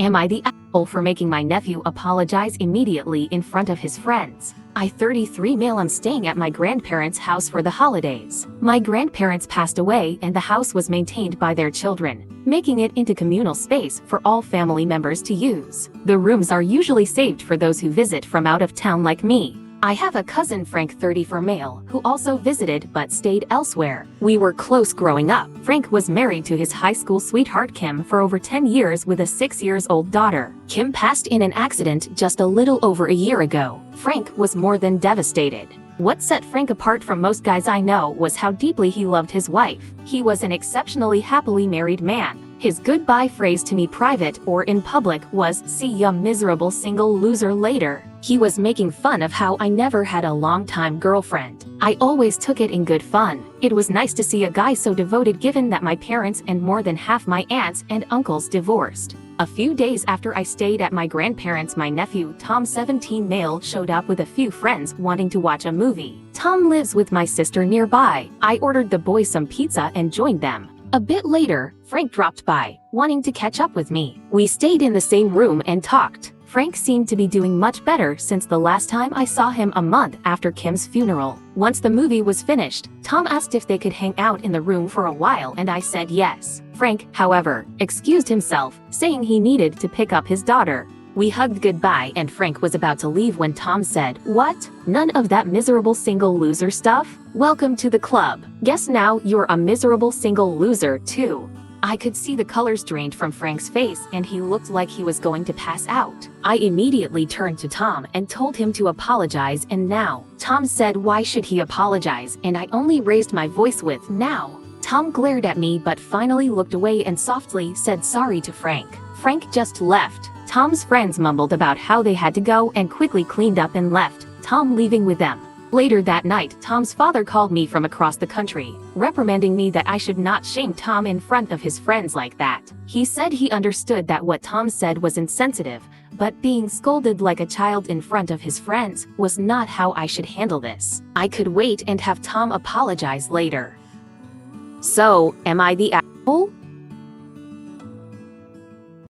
Am I the asshole for making my nephew apologize immediately in front of his friends? I 33 male am staying at my grandparents' house for the holidays. My grandparents passed away and the house was maintained by their children, making it into communal space for all family members to use. The rooms are usually saved for those who visit from out of town like me. I have a cousin, Frank 34 male, who also visited but stayed elsewhere. We were close growing up. Frank was married to his high school sweetheart Kim for over 10 years with a 6-year-old daughter. Kim passed in an accident just a little over a year ago. Frank was more than devastated. What set Frank apart from most guys I know was how deeply he loved his wife. He was an exceptionally happily married man. His goodbye phrase to me private or in public was, "See ya miserable single loser later." He was making fun of how I never had a long-time girlfriend. I always took it in good fun. It was nice to see a guy so devoted given that my parents and more than half my aunts and uncles divorced. A few days after I stayed at my grandparents', my nephew, Tom 17 male, showed up with a few friends wanting to watch a movie. Tom lives with my sister nearby. I ordered the boys some pizza and joined them. A bit later, Frank dropped by, wanting to catch up with me. We stayed in the same room and talked. Frank seemed to be doing much better since the last time I saw him a month after Kim's funeral. Once the movie was finished, Tom asked if they could hang out in the room for a while and I said yes. Frank, however, excused himself, saying he needed to pick up his daughter. We hugged goodbye and Frank was about to leave when Tom said, "What? None of that miserable single loser stuff? Welcome to the club. Guess now you're a miserable single loser too." I could see the colors drained from Frank's face and he looked like he was going to pass out. I immediately turned to Tom and told him to apologize and now. Tom said why should he apologize and I only raised my voice with now. Tom glared at me but finally looked away and softly said sorry to Frank. Frank just left. Tom's friends mumbled about how they had to go and quickly cleaned up and left, Tom leaving with them. Later that night, Tom's father called me from across the country, reprimanding me that I should not shame Tom in front of his friends like that. He said he understood that what Tom said was insensitive, but being scolded like a child in front of his friends was not how I should handle this. I could wait and have Tom apologize later. So, am I the asshole?